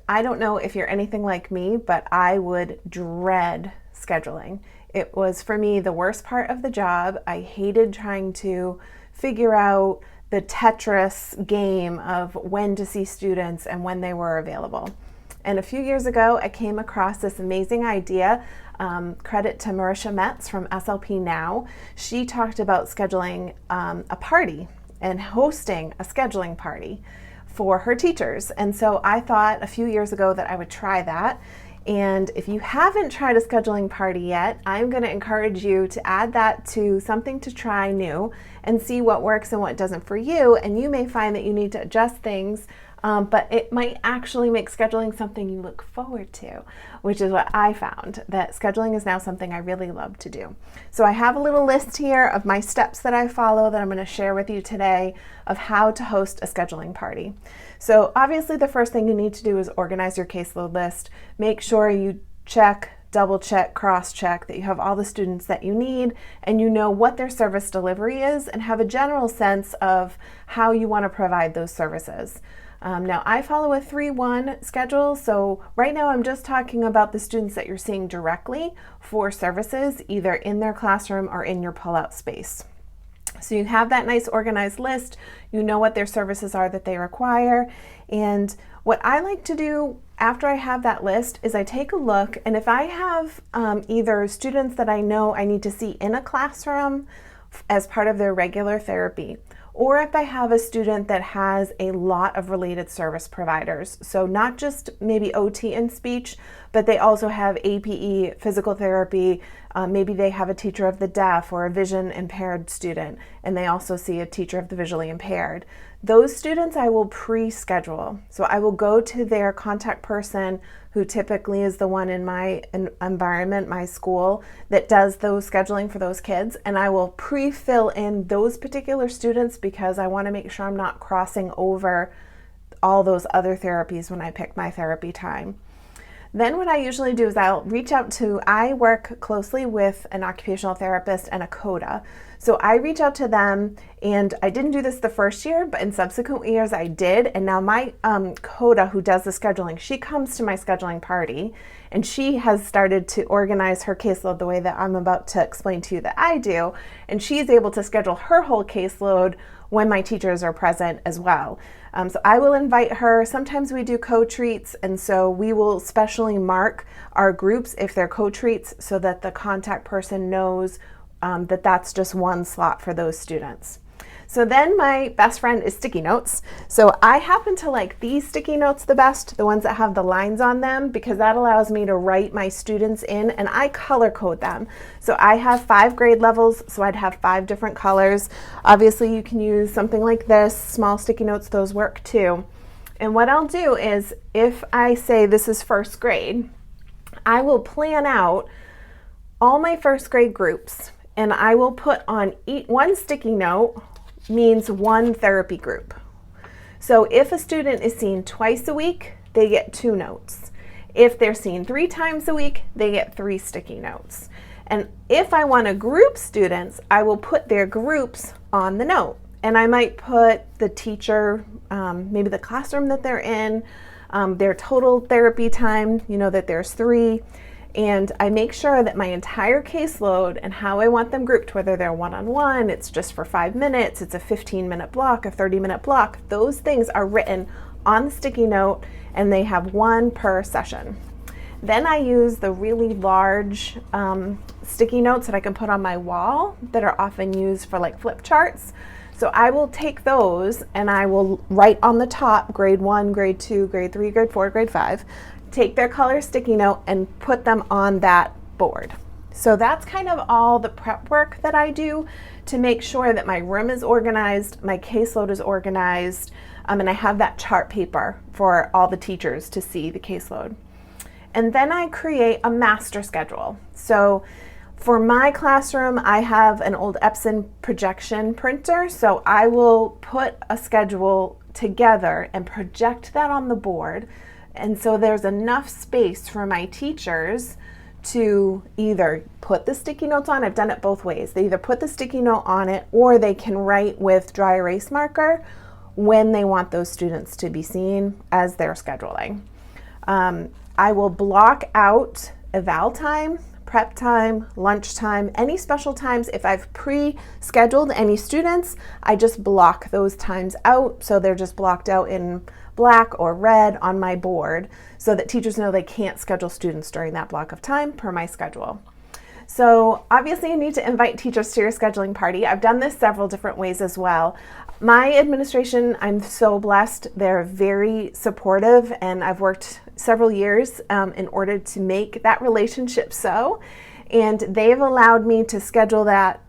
I don't know if you're anything like me, but I would dread scheduling. It was for me the worst part of the job. I hated trying to figure out the Tetris game of when to see students and when they were available. And a few years ago, I came across this amazing idea. Credit to Marisha Metz from SLP Now. She talked about scheduling a party and hosting a scheduling party for her teachers. And so I thought a few years ago that I would try that. And if you haven't tried a scheduling party yet, I'm going to encourage you to add that to something to try new and see what works and what doesn't for you. And you may find that you need to adjust things, but it might actually make scheduling something you look forward to, which is what I found, that scheduling is now something I really love to do. So I have a little list here of my steps that I follow that I'm going to share with you today of how to host a scheduling party. So obviously the first thing you need to do is organize your caseload list. Make sure you check, double check, cross check that you have all the students that you need and you know what their service delivery is and have a general sense of how you want to provide those services. Now I follow a 3-1 schedule, so right now I'm just talking about the students that you're seeing directly for services, either in their classroom or in your pull-out space. So you have that nice organized list, you know what their services are that they require, and what I like to do after I have that list is I take a look, and if I have either students that I know I need to see in a classroom as part of their regular therapy, or if I have a student that has a lot of related service providers, so not just maybe OT and speech, but they also have APE, physical therapy, maybe they have a teacher of the deaf or a vision impaired student, and they also see a teacher of the visually impaired. Those students I will pre-schedule. So I will go to their contact person, who typically is the one in my environment, my school, that does those scheduling for those kids, and I will pre-fill in those particular students because I want to make sure I'm not crossing over all those other therapies when I pick my therapy time. Then what I usually do is I work closely with an occupational therapist and a CODA. So I reach out to them, and I didn't do this the first year, but in subsequent years I did. And now my CODA, who does the scheduling, she comes to my scheduling party, and she has started to organize her caseload the way that I'm about to explain to you that I do. And she's able to schedule her whole caseload when my teachers are present as well. So I will invite her. Sometimes we do co-treats, and so we will specially mark our groups if they're co-treats so that the contact person knows that that's just one slot for those students. So then my best friend is sticky notes. So I happen to like these sticky notes the best, the ones that have the lines on them, because that allows me to write my students in, and I color code them. So I have 5 grade levels, so I'd have 5 different colors. Obviously you can use something like this, small sticky notes, those work too. And what I'll do is, if I say this is first grade, I will plan out all my first grade groups, and I will put on one sticky note means one therapy group. So if a student is seen twice a week, they get 2 notes. If they're seen 3 times a week, they get 3 sticky notes. And if I want to group students, I will put their groups on the note. And I might put the teacher, maybe the classroom that they're in, their total therapy time, that there's 3. And I make sure that my entire caseload and how I want them grouped, whether they're one-on-one, it's just for 5 minutes, it's a 15-minute block, a 30-minute block, those things are written on the sticky note, and they have 1 per session. Then I use the really large sticky notes that I can put on my wall that are often used for like flip charts. So I will take those and I will write on the top grade 1, grade 2, grade 3, grade 4, grade 5, take their color sticky note and put them on that board. So that's kind of all the prep work that I do to make sure that my room is organized, my caseload is organized, and I have that chart paper for all the teachers to see the caseload. And then I create a master schedule. So for my classroom, I have an old Epson projection printer, so I will put a schedule together and project that on the board. And so there's enough space for my teachers to either put the sticky notes on. I've done it both ways. They either put the sticky note on it, or they can write with dry erase marker when they want those students to be seen as they're scheduling. I will block out eval time, prep time, lunch time, any special times. If I've pre-scheduled any students, I just block those times out, so they're just blocked out in black or red on my board so that teachers know they can't schedule students during that block of time per my schedule. So obviously you need to invite teachers to your scheduling party. I've done this several different ways as well. My administration, I'm so blessed. They're very supportive, and I've worked several years in order to make that relationship so. And they've allowed me to schedule that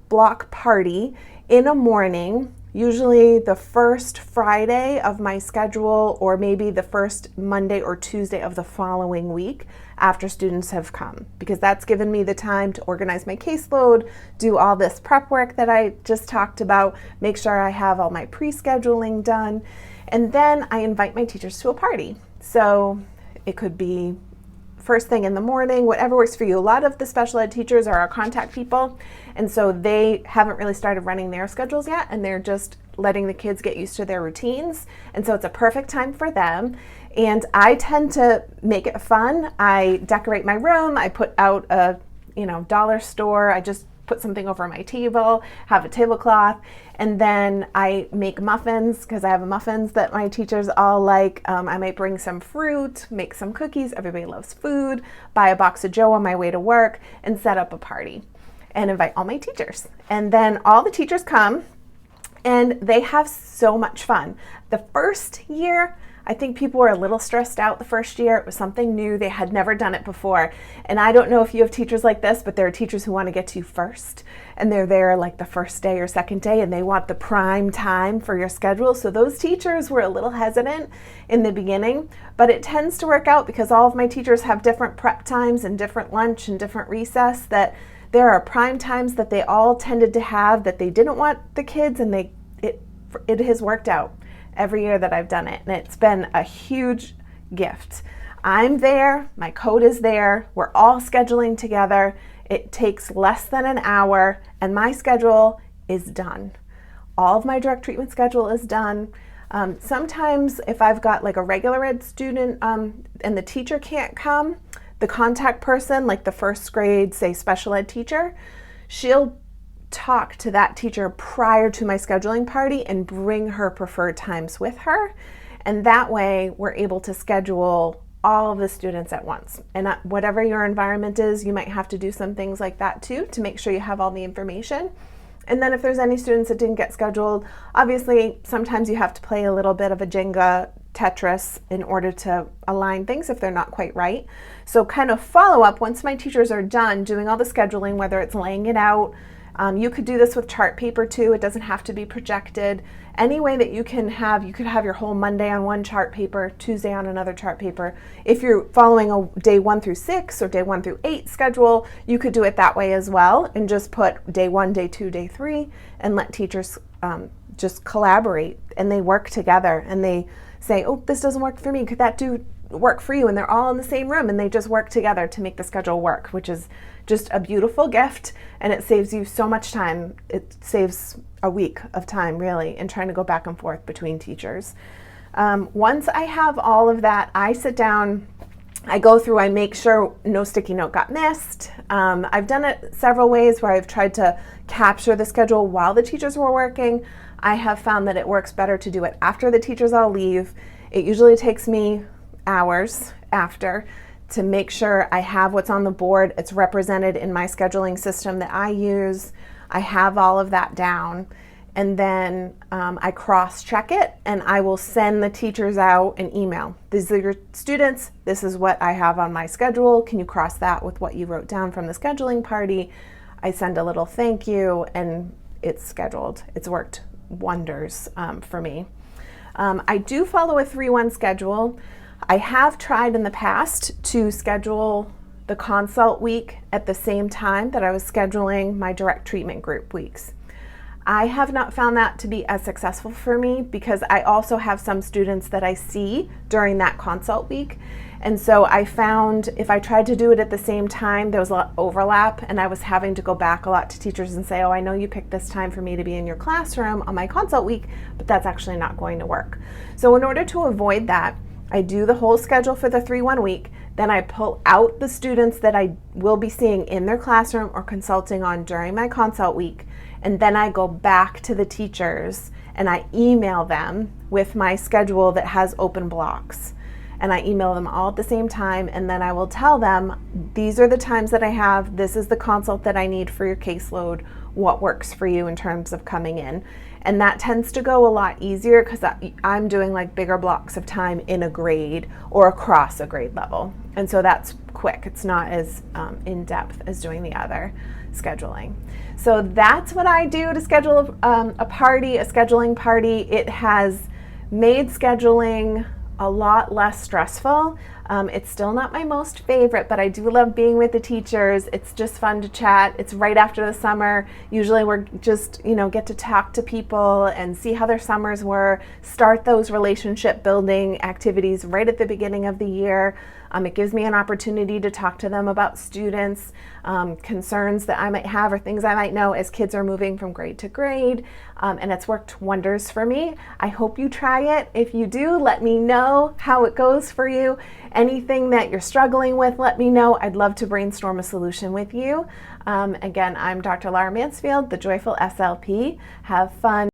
block party in a morning, usually the first Friday of my schedule, or maybe the first Monday or Tuesday of the following week after students have come, because that's given me the time to organize my caseload, do all this prep work that I just talked about, make sure I have all my pre-scheduling done, and then I invite my teachers to a party. So it could be first thing in the morning, whatever works for you. A lot of the special ed teachers are our contact people, and so they haven't really started running their schedules yet, and they're just letting the kids get used to their routines, and so it's a perfect time for them. And I tend to make it fun. I decorate my room, I put out a dollar store, I just put something over my table, have a tablecloth, and then I make muffins, because I have muffins that my teachers all like. I might bring some fruit, make some cookies, everybody loves food, buy a box of Joe on my way to work, and set up a party and invite all my teachers. And then all the teachers come, and they have so much fun. The first year, I think people were a little stressed out the first year. It was something new. They had never done it before. And I don't know if you have teachers like this, but there are teachers who want to get to you first. And they're there like the first day or second day, and they want the prime time for your schedule. So those teachers were a little hesitant in the beginning, but it tends to work out because all of my teachers have different prep times and different lunch and different recess, that there are prime times that they all tended to have that they didn't want the kids, and it has worked out every year that I've done it, and it's been a huge gift. I'm there, my code is there, we're all scheduling together. It takes less than an hour, and my schedule is done. All of my direct treatment schedule is done. Sometimes if I've got like a regular ed student and the teacher can't come, the contact person, like the first grade, say special ed teacher, she'll talk to that teacher prior to my scheduling party and bring her preferred times with her. And that way we're able to schedule all of the students at once. And whatever your environment is, you might have to do some things like that too, to make sure you have all the information. And then if there's any students that didn't get scheduled, obviously sometimes you have to play a little bit of a Jenga Tetris in order to align things if they're not quite right. So kind of follow up once my teachers are done doing all the scheduling, whether it's laying it out. You could do this with chart paper too. It doesn't have to be projected. Any way that you could have your whole Monday on one chart paper, Tuesday on another chart paper. If you're following a day 1 through 6 or day 1 through 8 schedule, you could do it that way as well, and just put day 1, day 2, day 3, and let teachers just collaborate, and they work together, and they say, oh, this doesn't work for me. Could that work for you? And they're all in the same room, and they just work together to make the schedule work, which is just a beautiful gift, and it saves you so much time. It saves a week of time, really, in trying to go back and forth between teachers. Once I have all of that, I sit down, I go through, I make sure no sticky note got missed. I've done it several ways where I've tried to capture the schedule while the teachers were working. I have found that it works better to do it after the teachers all leave. It usually takes me hours after to make sure I have what's on the board. It's represented in my scheduling system that I use. I have all of that down, and then I cross-check it, and I will send the teachers out an email. These are your students. This is what I have on my schedule. Can you cross that with what you wrote down from the scheduling party? I send a little thank you, and it's scheduled. It's worked wonders for me. I do follow a 3-1 schedule. I have tried in the past to schedule the consult week at the same time that I was scheduling my direct treatment group weeks. I have not found that to be as successful for me, because I also have some students that I see during that consult week. And so I found if I tried to do it at the same time, there was a lot of overlap, and I was having to go back a lot to teachers and say, oh, I know you picked this time for me to be in your classroom on my consult week, but that's actually not going to work. So in order to avoid that, I do the whole schedule for the 3-1 week. Then I pull out the students that I will be seeing in their classroom or consulting on during my consult week. And then I go back to the teachers and I email them with my schedule that has open blocks. And I email them all at the same time, and then I will tell them, these are the times that I have, this is the consult that I need for your caseload, what works for you in terms of coming in. And that tends to go a lot easier because I'm doing like bigger blocks of time in a grade or across a grade level. And so that's quick. It's not as in depth as doing the other scheduling. So that's what I do to schedule a scheduling party. It has made scheduling a lot less stressful. It's still not my most favorite, but I do love being with the teachers. It's just fun to chat. It's right after the summer. Usually we're just, get to talk to people and see how their summers were, start those relationship building activities right at the beginning of the year. It gives me an opportunity to talk to them about students, concerns that I might have or things I might know as kids are moving from grade to grade, and it's worked wonders for me. I hope you try it. If you do, let me know how it goes for you. Anything that you're struggling with, let me know. I'd love to brainstorm a solution with you. Again, I'm Dr. Laura Mansfield, the Joyful SLP. Have fun